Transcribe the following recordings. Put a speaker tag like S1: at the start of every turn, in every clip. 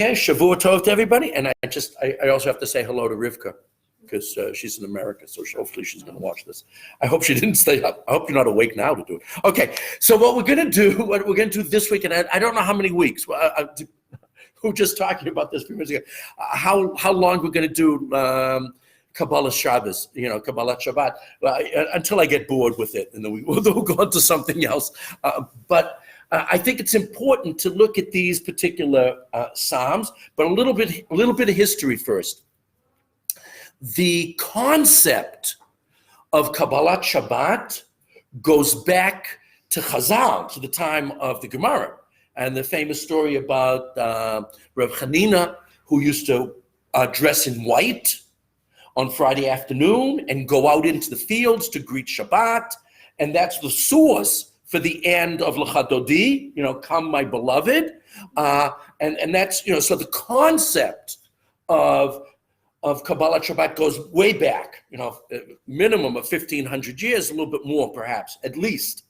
S1: Shavua Tov to everybody. And I also have to say hello to Rivka, because she's in America, so hopefully she's going to watch this. I hope she didn't stay up. I hope you're not awake now to do it. Okay, so what we're going to do this week, and I don't know how many weeks. We were just talking about this a few minutes ago. How long we're going to do Kabbalah Shabbos, Kabbalah Shabbat, until I get bored with it, and then we'll go on to something else. But I think it's important to look at these particular Psalms, but a little bit of history first. The concept of Kabbalat Shabbat goes back to Chazal, to the time of the Gemara, and the famous story about Reb Chanina, who used to dress in white on Friday afternoon and go out into the fields to greet Shabbat, and that's the source for the end of Lecha Dodi, come my beloved, and that's, so the concept of Kabbalah Shabbat goes way back, minimum of 1,500 years, a little bit more perhaps, at least.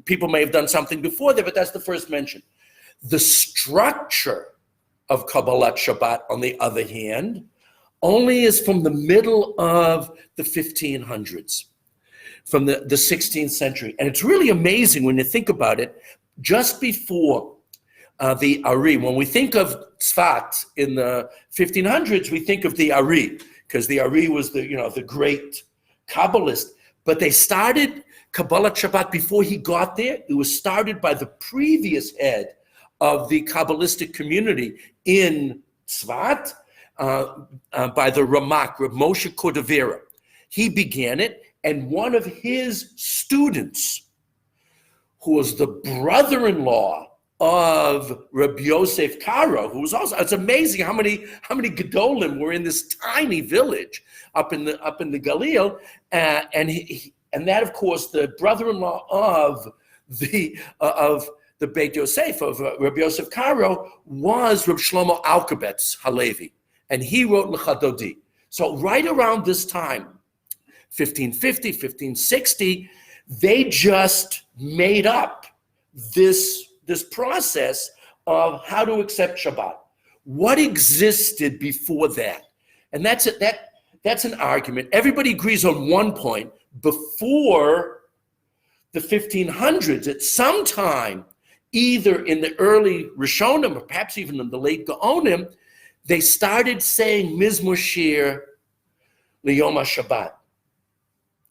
S1: People may have done something before that, but that's the first mention. The structure of Kabbalah Shabbat, on the other hand, only is from the middle of the 1500s, from the 16th century. And it's really amazing when you think about it, just before the Ari. When we think of Tzfat in the 1500s, we think of the Ari, because the Ari was the great Kabbalist. But they started Kabbalah Shabbat before he got there. It was started by the previous head of the Kabbalistic community in Tzfat, by the Ramak, Reb Moshe Cordovera. He began it, and one of his students, who was the brother-in-law of Rabbi Yosef Karo, who was also, it's amazing how many Gedolim were in this tiny village up in the Galil, and that, of course, the brother-in-law of the Beit Yosef, of Rabbi Yosef Karo, was Reb Shlomo Alkabetz Halevi, and he wrote Lecha Dodi. So right around this time, 1550, 1560, they just made up this process of how to accept Shabbat. What existed before that? And that's an argument. Everybody agrees on one point. Before the 1500s, at some time, either in the early Rishonim or perhaps even in the late Gaonim, they started saying Mizmor Shir Liyom HaShabbat.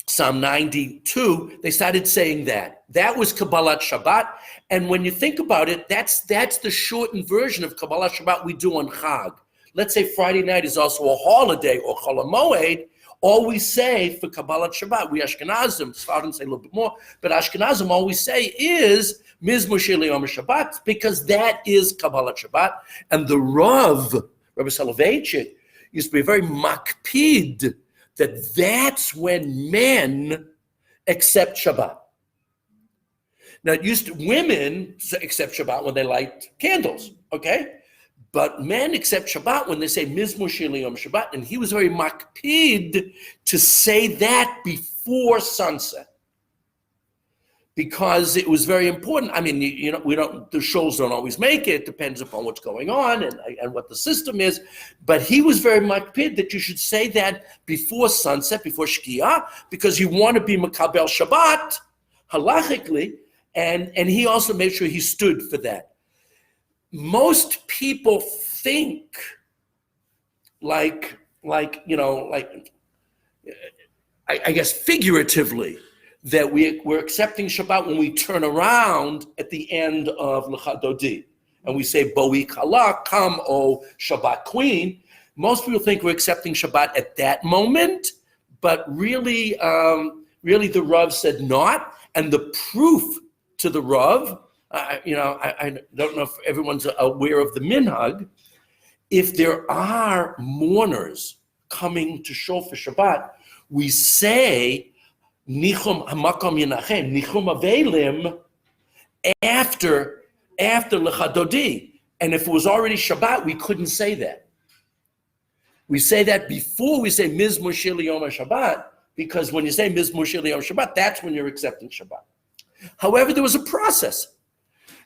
S1: Psalm 92, they started saying that. That was Kabbalat Shabbat. And when you think about it, that's the shortened version of Kabbalat Shabbat we do on Chag. Let's say Friday night is also a holiday or Chol HaMoed. All we say for Kabbalat Shabbat, we Ashkenazim, Sfardim say a little bit more, but Ashkenazim, all we say is Mizmor Shir Liyom HaShabbat, because that is Kabbalat Shabbat. And the Rav, Rabbi Soloveitchik, used to be very makpid that's when men accept Shabbat. Now, women accept Shabbat when they light candles, okay? But men accept Shabbat when they say Mizmor Shir Liyom Shabbat, and he was very makpid to say that before sunset, because it was very important. I mean, the shows don't always make it. Depends upon what's going on and what the system is. But he was very makpid that you should say that before sunset, before Shkia, because you want to be Makabel Shabbat, halachically, and he also made sure he stood for that. Most people think I guess figuratively, that we're accepting Shabbat when we turn around at the end of Lecha Dodi. And we say, Boi Kala, come, O Shabbat Queen. Most people think we're accepting Shabbat at that moment, but really the Rav said not. And the proof to the Rav, I don't know if everyone's aware of the minhag. If there are mourners coming to shul for Shabbat, we say, Nichum Hamakom Yenachem, Nichum Avelim, after Lecha Dodi. And if it was already Shabbat, we couldn't say that. We say that before we say Mizmor Shir Liyom HaShabbat, because when you say Mizmor Shir Liyom HaShabbat, that's when you're accepting Shabbat. However, there was a process.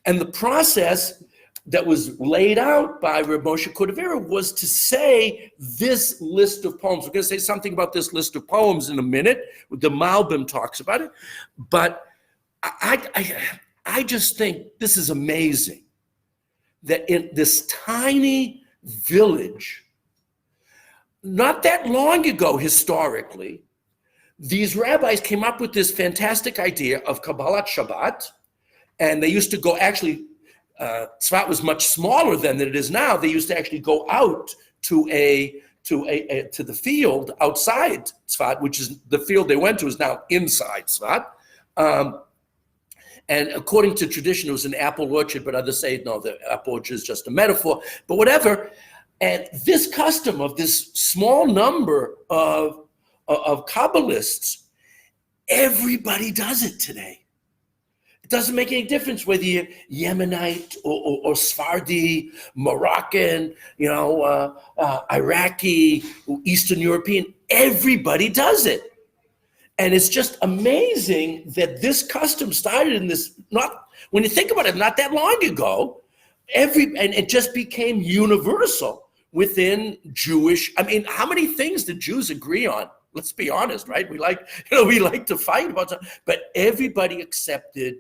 S1: And the process that was laid out by Reb Moshe Cordovera was to say this list of poems. We're going to say something about this list of poems in a minute. The Malbim talks about it. But I just think this is amazing that in this tiny village, not that long ago historically, these rabbis came up with this fantastic idea of Kabbalat Shabbat, and they used to go actually, Tzfat was much smaller then than it is now. They used to actually go out to the field outside Tzfat, which is the field they went to is now inside Tzfat. And according to tradition, it was an apple orchard, but others say, no, the apple orchard is just a metaphor, but whatever. And this custom of this small number of Kabbalists, everybody does it today. It doesn't make any difference whether you're Yemenite or Sephardi, Moroccan, Iraqi, Eastern European. Everybody does it. And it's just amazing that this custom started in this, when you think about it, not that long ago, and it just became universal within Jewish. I mean, how many things did Jews agree on? Let's be honest, right? We like to fight about something, but everybody accepted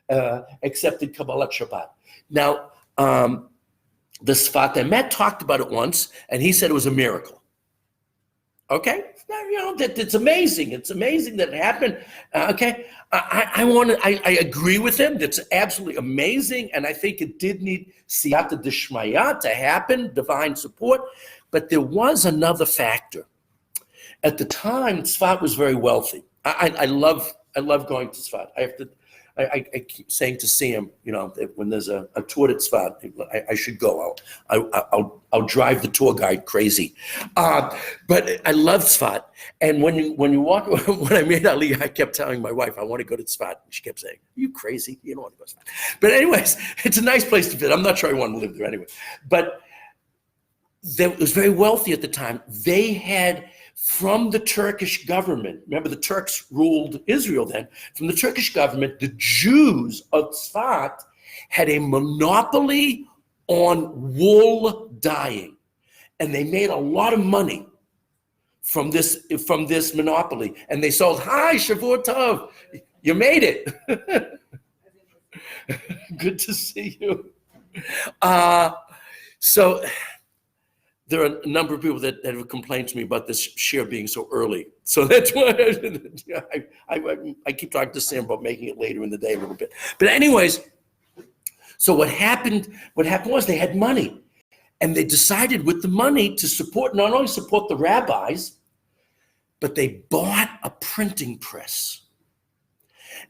S1: Kabbalat Shabbat. Now, the Sfat Emet talked about it once, and he said it was a miracle. Okay, that it's amazing. It's amazing that it happened. Okay, I agree with him. That's absolutely amazing, and I think it did need siyata d'shmaya to happen, divine support. But there was another factor. At the time, Tzfat was very wealthy. I love going to Tzfat. I keep saying to Sam, when there's a tour to Tzfat, I should go. I'll drive the tour guide crazy. But I love Tzfat. And when you walk, when I made Ali, I kept telling my wife, I want to go to Tzfat. She kept saying, are you crazy? You don't want to go to Tzfat. But anyways, it's a nice place to visit. I'm not sure I want to live there anyway. But it was very wealthy at the time. They had, from the Turkish government, remember the Turks ruled Israel then, from the Turkish government, the Jews of Tzfat had a monopoly on wool dyeing. And they made a lot of money from this monopoly. And they sold, hi, Shavua Tov, you made it. Good to see you. So there are a number of people that have complained to me about this share being so early. So that's why I keep talking to Sam about making it later in the day a little bit. But anyways, so what happened was they had money. And they decided with the money to not only support the rabbis, but they bought a printing press.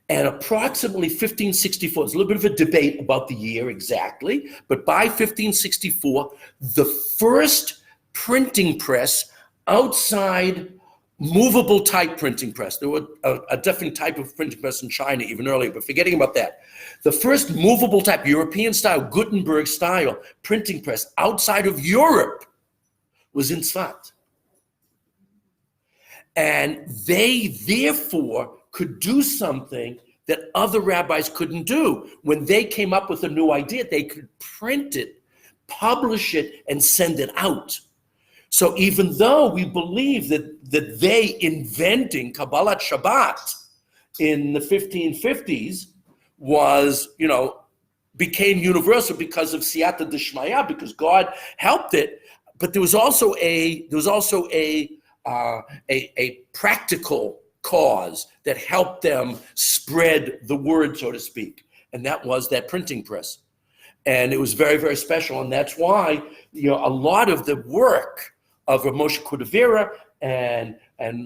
S1: And approximately 1564, there's a little bit of a debate about the year exactly, but by 1564, the first printing press outside movable type printing press. There was a different type of printing press in China even earlier, but forgetting about that. The first movable type, European style, Gutenberg style printing press outside of Europe was in Tzfat. And they therefore could do something that other rabbis couldn't do. When they came up with a new idea, they could print it, publish it, and send it out. So even though we believe that they inventing Kabbalat Shabbat in the 1550s was, became universal because of siyata d'shmaya, because God helped it, but there was also a practical cause that helped them spread the word, so to speak, and that was that printing press. And it was very, very special, and that's why a lot of the work of Rav Moshe Cordovera and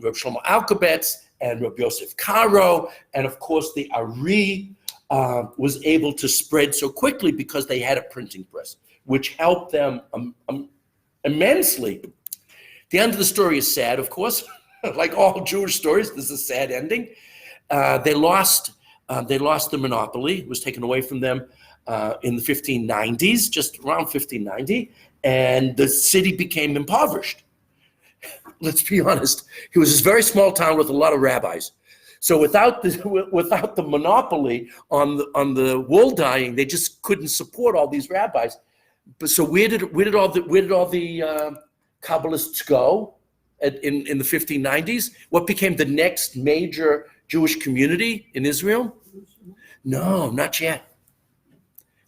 S1: Rav Shlomo Alkabetz and Rav Yosef Karo, and of course the Ari was able to spread so quickly because they had a printing press, which helped them immensely. The end of the story is sad, of course. Like all Jewish stories, this is a sad ending. They lost the monopoly. It was taken away from them in the 1590s, just around 1590, and the city became impoverished. Let's be honest. It was this very small town with a lot of rabbis. So without the monopoly on the wool dyeing, they just couldn't support all these rabbis. But so where did all the Kabbalists go in the 1590s? What became the next major Jewish community in Israel? No, not yet.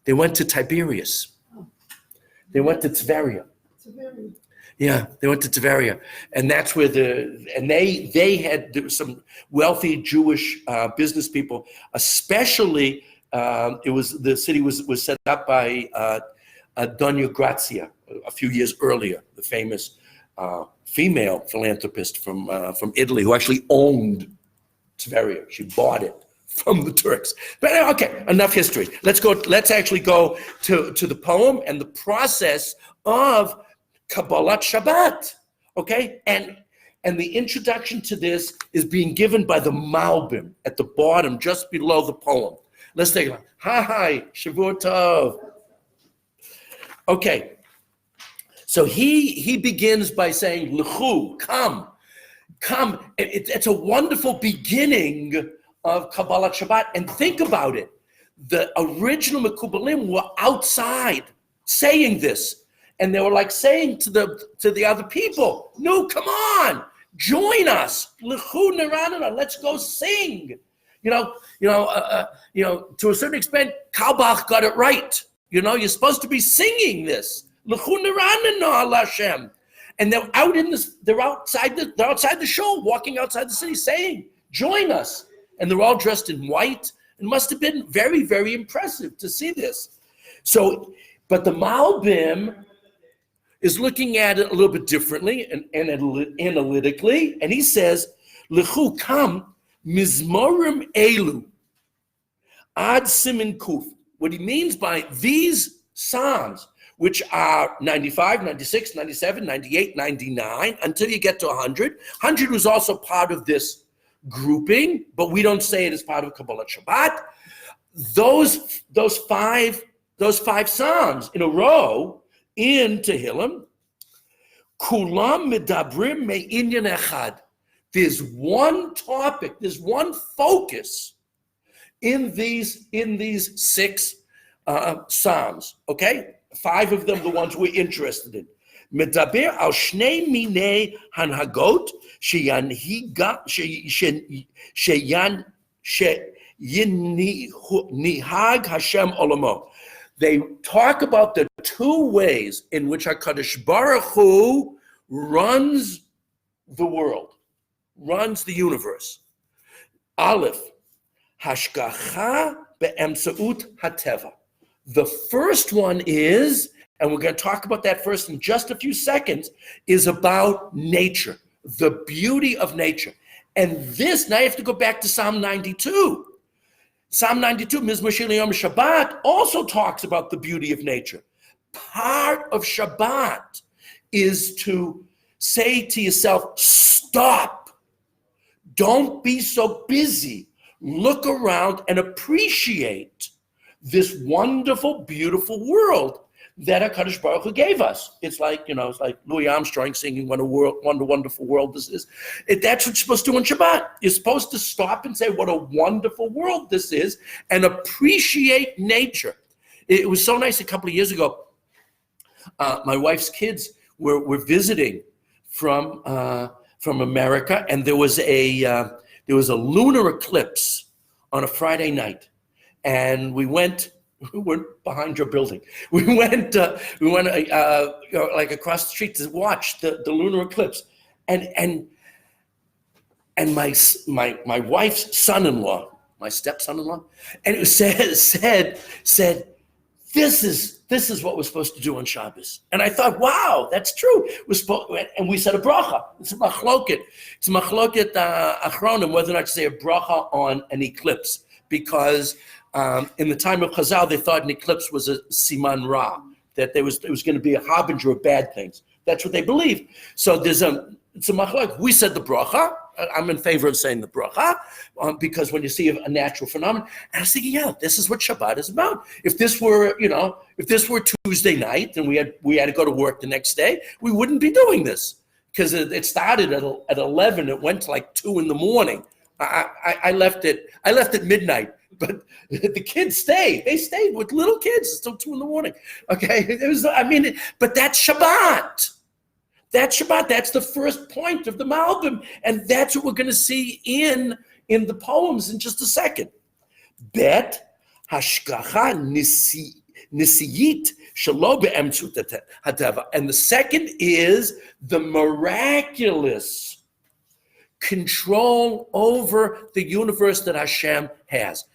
S1: They went to Tiberias. They went to Tveria. Yeah, they went to Tveria, and that's where they had some wealthy Jewish business people. Especially, the city was set up by Dona Grazia a few years earlier, the famous female philanthropist from Italy who actually owned Tveria. She bought it from the Turks. But okay, enough history. Let's actually go to the poem and the process of Kabbalat Shabbat. Okay, and the introduction to this is being given by the Malbim at the bottom, just below the poem. Let's take a look. Hi, Shavua Tov. Okay, so he begins by saying, L'chu, come. It's a wonderful beginning of Kabbalat Shabbat. And think about it. The original Mekubalim were outside saying this. And they were like saying to the other people, no, come on, join us. L'chu neranana, let's go sing. To a certain extent, Kalbach got it right. You're supposed to be singing this. L'chu neranana al Hashem. And they're outside the show, walking outside the city, saying, join us. And they're all dressed in white. It must have been very, very impressive to see this. So, but the Malbim is looking at it a little bit differently and analytically, and he says, L'chu, come, mizmorim elu, ad simin kuf. What he means by these psalms, which are 95, 96, 97, 98, 99, until you get to 100. 100 was also part of this grouping, but we don't say it as part of Kabbalat Shabbat. Those five psalms in a row in Tehillim, kulam medabrim me'inyan echad. There's one topic, there's one focus in these six psalms. Okay, 5 of them, the ones we're interested in. Medaber al shnei minei hanhagot sheyanhag Hashem olamo. They talk about the 2 ways in which HaKadosh Baruch Hu runs the world, runs the universe. Aleph, hashgacha be'emtzeut hateva. The first one is, and we're going to talk about that first in just a few seconds, is about nature, the beauty of nature. And this, now you have to go back to Psalm 92. Psalm 92, Mizmor Shir Yom Shabbat, also talks about the beauty of nature. Part of Shabbat is to say to yourself, stop. Don't be so busy. Look around and appreciate this wonderful, beautiful world that HaKadosh Baruch Hu gave us. It's like Louis Armstrong singing "What a wonderful world this is." That's what you're supposed to do on Shabbat. You're supposed to stop and say, what a wonderful world this is, and appreciate nature. It was so nice a couple of years ago. My wife's kids were visiting from America, and there was a lunar eclipse on a Friday night, and we went behind your building. We went like across the street to watch the lunar eclipse, and my wife's son-in-law, my stepson-in-law, and it said, this is what we're supposed to do on Shabbos. And I thought, wow, that's true. And we said a bracha. It's a machloket. It's a machloket achronim, whether or not to say a bracha on an eclipse, because in the time of Chazal, they thought an eclipse was a siman ra, that it was going to be a harbinger of bad things. That's what they believed. So it's a machlok. We said the bracha. I'm in favor of saying the bracha because when you see a natural phenomenon, and I was thinking, yeah, this is what Shabbat is about. If this were Tuesday night and we had to go to work the next day, we wouldn't be doing this because it started at 11. It went to like 2 in the morning. I left at midnight, but the kids stayed. They stayed with little kids until 2 a.m. Okay, but that's Shabbat. That's Shabbat. That's the first point of the Malbim, and that's what we're going to see in the poems in just a second. Bet hashgacha nisiyit shelo be'emtzut hateva, and the second is the miraculous control over the universe that Hashem has.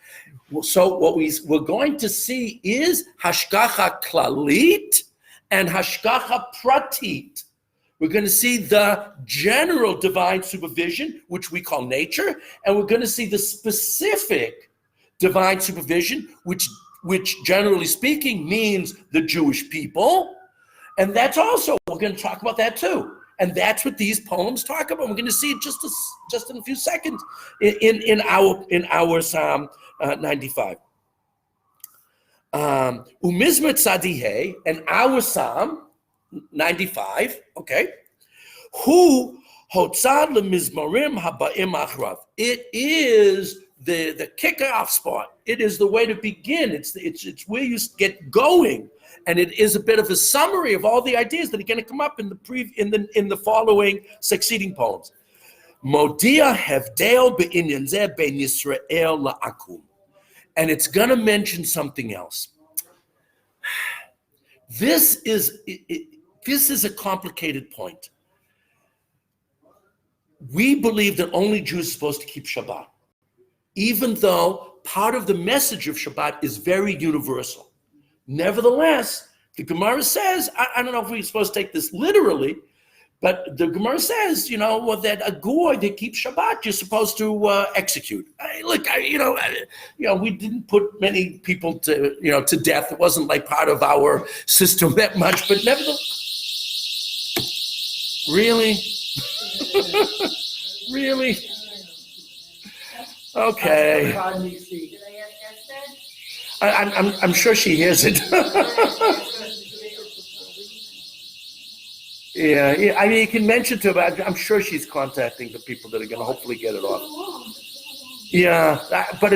S1: So what we're going to see is hashgacha klalit and hashgacha pratit. We're going to see the general divine supervision, which we call nature, and we're going to see the specific divine supervision, which generally speaking means the Jewish people. And that's also, we're going to talk about that too. And that's what these poems talk about. We're going to see it just in a few seconds in our Psalm 95. Umizmet Tzadihei, and our Psalm 95, okay. Hu hotzad lemizmarim haba'im achrav. It is the kick-off spot. It is the way to begin. It's where you get going, and it is a bit of a summary of all the ideas that are going to come up in the following succeeding poems. Modia hevdel be'inyan zeh ben Yisrael la'akum, and it's going to mention something else. This is a complicated point. We believe that only Jews are supposed to keep Shabbat, even though part of the message of Shabbat is very universal. Nevertheless, the Gemara says, I don't know if we're supposed to take this literally, but the Gemara says, that a goy that keeps Shabbat, you're supposed to execute. We didn't put many people to death. It wasn't like part of our system that much, but nevertheless, really? Really? Okay. I'm sure she hears it. Yeah. I mean, you can mention to her, but I'm sure she's contacting the people that are going to hopefully get it off. Yeah, but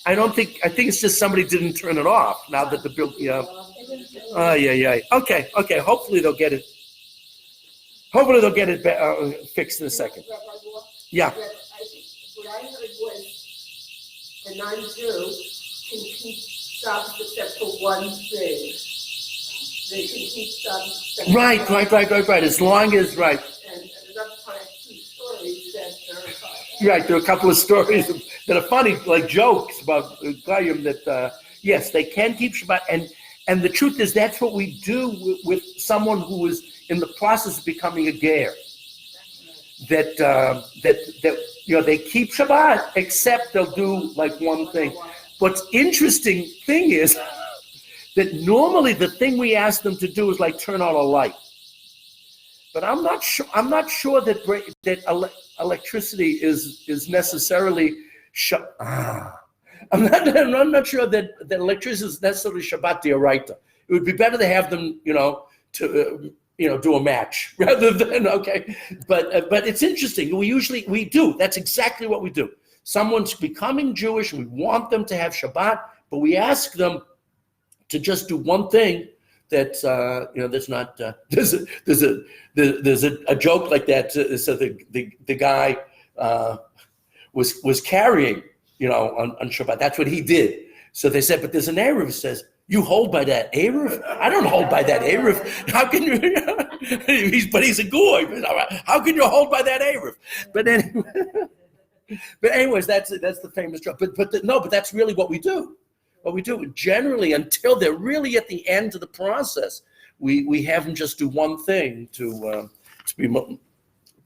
S1: I think it's just somebody didn't turn it off now that the bill. Yeah. Yeah. Okay. Hopefully they'll get it. Fixed in a second. Yeah.
S2: What I heard was a non-Jew can keep Shabbos except for one thing. They can keep Shabbos except for
S1: Right. As long as, right.
S2: And another time, 2 stories that verify that.
S1: Right, there are a couple of stories that are funny, like jokes about Goyim that, yes, they can keep Shabbat. And the truth is that's what we do with someone who is in the process of becoming a ger. That they keep Shabbat, except they'll do like one thing. What's interesting thing is that normally the thing we ask them to do is like turn on a light. But I'm not sure that electricity is necessarily I'm not sure that electricity is necessarily Shabbat d'oraita. It would be better to have them, do a match rather than, okay. But it's interesting. We do. That's exactly what we do. Someone's becoming Jewish. We want them to have Shabbat, but we ask them to just do one thing. That's that's not. There's a joke like that. So the guy was carrying, on Shabbat. That's what he did. So they said, but there's an Eruv that says, you hold by that Eruv? I don't hold by that Eruv. How can you? He's a goy. How can you hold by that Eruv? But anyways, that's the famous joke. But that's really what we do. What we do generally, until they're really at the end of the process, we have them just do one thing to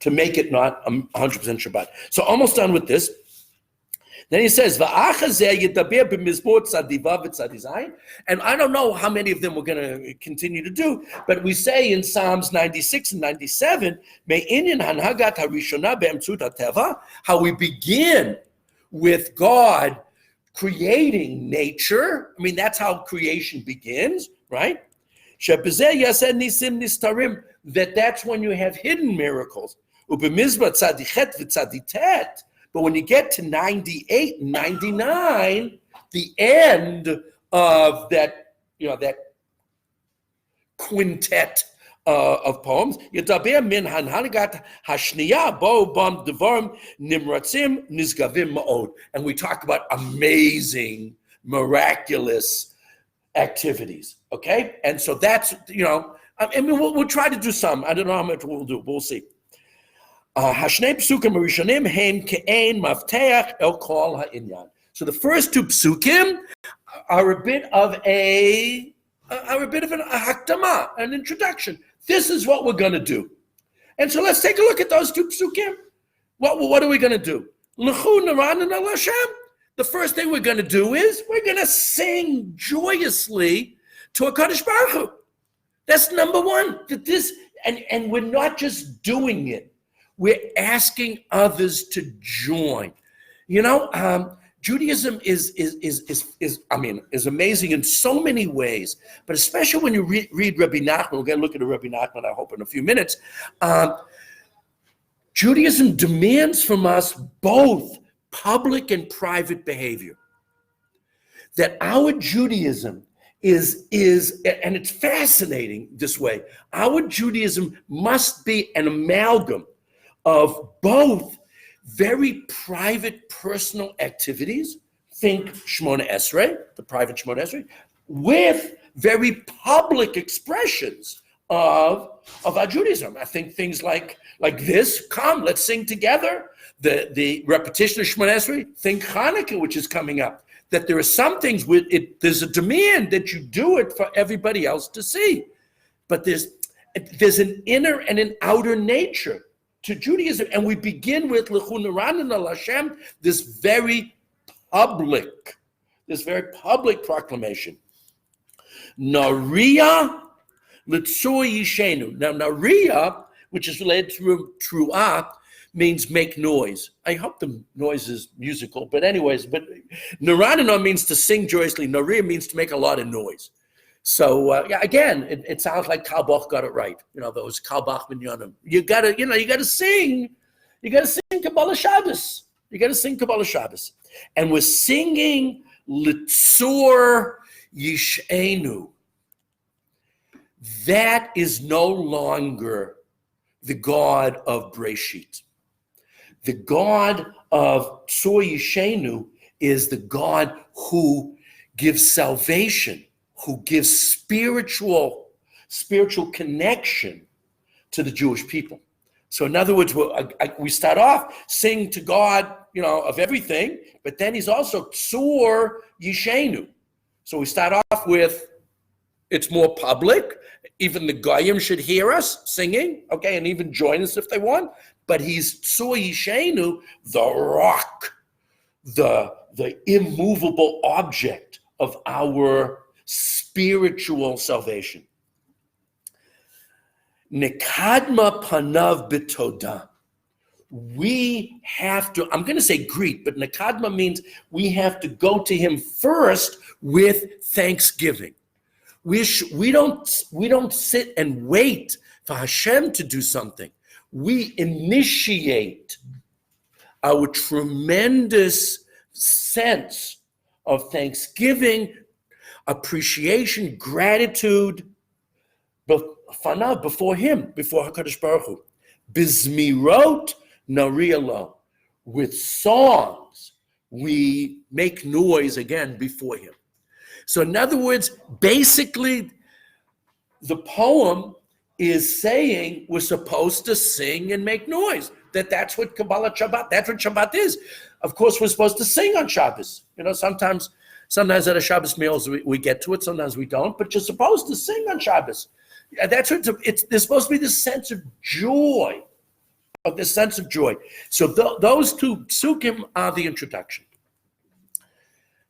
S1: make it not 100% Shabbat. So almost done with this. Then he says, and I don't know how many of them we're going to continue to do, but we say in Psalms 96 and 97, how we begin with God creating nature. I mean, that's how creation begins, right? That's when you have hidden miracles. But when you get to 98 and 99, the end of that, that quintet of poems, Yedaber min hanhanigat hashniya bo bam devarim nimratzim nizgavim ma'od. And we talk about amazing, miraculous activities, okay? And so that's, I mean, we'll try to do some. I don't know how much we'll do. We'll see. Hashnei psukim harishonim hem ke'ein mafteach el kol ha'inyan. So the first two psukim are a bit of an hakdama, an introduction. This is what we're going to do. And so let's take a look at those two psukim. What are we going to do? L'chu naranan al Hashem. The first thing we're going to do is we're going to sing joyously to HaKadosh Baruch Hu. That's number one. And we're not just doing it. We're asking others to join. Judaism is amazing in so many ways, but especially when you read Rabbi Nachman. We're going to look at Rabbi Nachman, I hope, in a few minutes. Judaism demands from us both public and private behavior. That our Judaism is, and it's fascinating this way, our Judaism must be an amalgam of both very private personal activities, think Shmona Esrei, the private Shmona Esrei, with very public expressions of our Judaism. I think things like this, come, let's sing together. The repetition of Shmona Esrei, think Hanukkah, which is coming up, that there are some things with it, there's a demand that you do it for everybody else to see. But there's an inner and an outer nature to Judaism, and we begin with L'chu naranan al Hashem, this very public proclamation. Nariya l'tzur yishenu. Now, Nariya, which is related to Truah, means make noise. I hope the noise is musical, but Naranan means to sing joyously. Nariya means to make a lot of noise. So again, it sounds like Kalbach got it right. Those Kalbach minyanim. You gotta sing. You gotta sing Kabbalah Shabbos. And we're singing Litzur Yishenu. That is no longer the God of Breshit. The God of Tzur Yishenu is the God who gives salvation, who gives spiritual connection to the Jewish people. So in other words, we start off sing to God, of everything, but then he's also Tzur Yishenu. So we start off with, it's more public. Even the Goyim should hear us singing, okay, and even join us if they want. But he's Tzur Yishenu, the rock, the immovable object of our spiritual salvation. Nekadma panav b'todah. We have to, I'm going to say greet, but Nekadma means we have to go to him first with thanksgiving. We don't sit and wait for Hashem to do something. We initiate our tremendous sense of thanksgiving, appreciation, gratitude before him, before HaKadosh Baruch Hu. Bizmirot nariyalo. With songs, we make noise again before him. So in other words, basically, the poem is saying we're supposed to sing and make noise. That's what Kabbalah Shabbat, that's what Shabbat is. Of course, we're supposed to sing on Shabbos. Sometimes at a Shabbos meals we get to it, sometimes we don't, but you're supposed to sing on Shabbos. That's what there's supposed to be this sense of joy, So those two psukim are the introduction.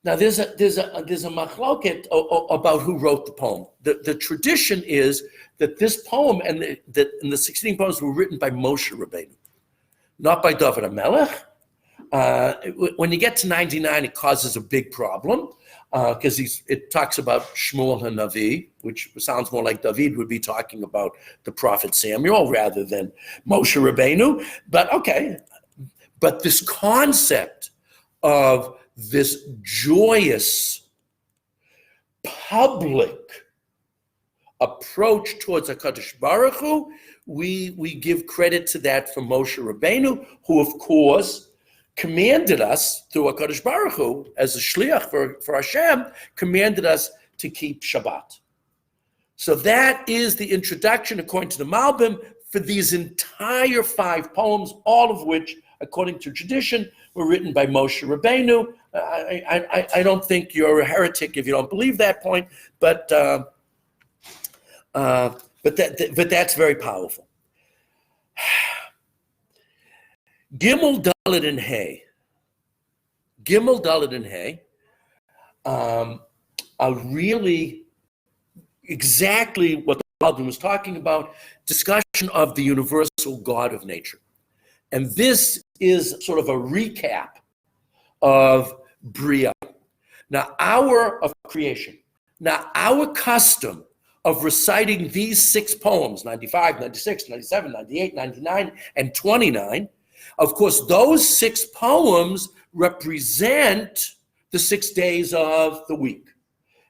S1: Now there's a machloket about who wrote the poem. The tradition is that this poem and the 16 poems were written by Moshe Rabbeinu, not by David HaMelech. When you get to 99, it causes a big problem because it talks about Shmuel HaNavi, which sounds more like David would be talking about the prophet Samuel rather than Moshe Rabbeinu. But okay. But this concept of this joyous public approach towards HaKadosh Baruch Hu, we give credit to that from Moshe Rabbeinu, who of course commanded us through HaKadosh Baruch Hu as a shliach for Hashem, commanded us to keep Shabbat. So that is the introduction, according to the Malbim, for these entire 5 poems, all of which, according to tradition, were written by Moshe Rabbeinu. I don't think you're a heretic if you don't believe that point, but that's very powerful. Gimel, Dalet, and Hay. Gimel, Dalet, and Hay are really exactly what the Malbim was talking about, discussion of the universal God of nature. And this is sort of a recap of Bria. Now, of creation. Now, our custom of reciting these 6 poems, 95, 96, 97, 98, 99, and 29, of course, those 6 poems represent the 6 days of the week.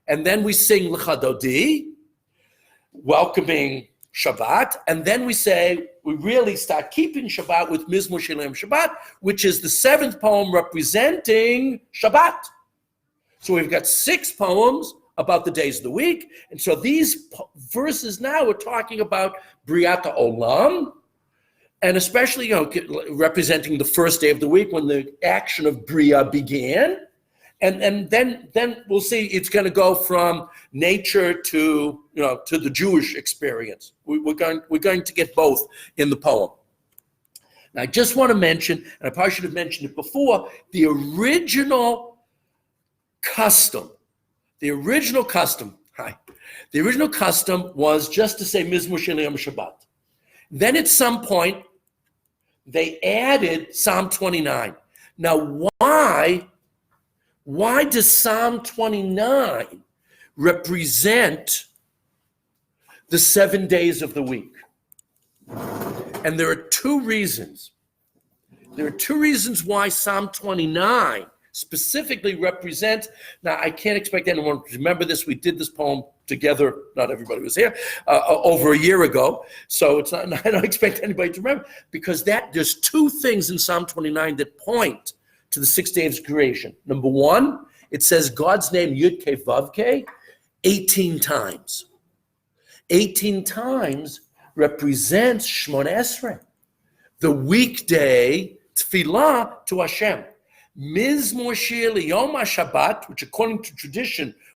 S1: And then we sing Lecha Dodi, welcoming Shabbat, and then we really start keeping Shabbat with Mizmor Shalem Shabbat, which is the 7th poem representing Shabbat. So we've got 6 poems about the days of the week, and so these verses now are talking about Briat Olam, and especially representing the first day of the week when the action of Bria began. And then we'll see it's going to go from nature to the Jewish experience. We're going to get both in the poem. Now I just want to mention, and I probably should have mentioned it before, the original custom was just to say Mizmor Shalem Shabbat. Then at some point they added Psalm 29. Now why does Psalm 29 represent the 7 days of the week? And there are 2 reasons. There are 2 reasons why Psalm 29 specifically represents. Now, I can't expect anyone to remember this. We did this poem together. Not everybody was here over a year ago. So it's not. I don't expect anybody to remember, because there's 2 things in Psalm 29 that point to the 6 days of creation. Number 1, it says God's name Yud-Kei Vav-Kei 18 times. 18 times represents Shmona Esrei, the weekday tefillah to Hashem. Mizmor Shir Yom HaShabbat, which according to tradition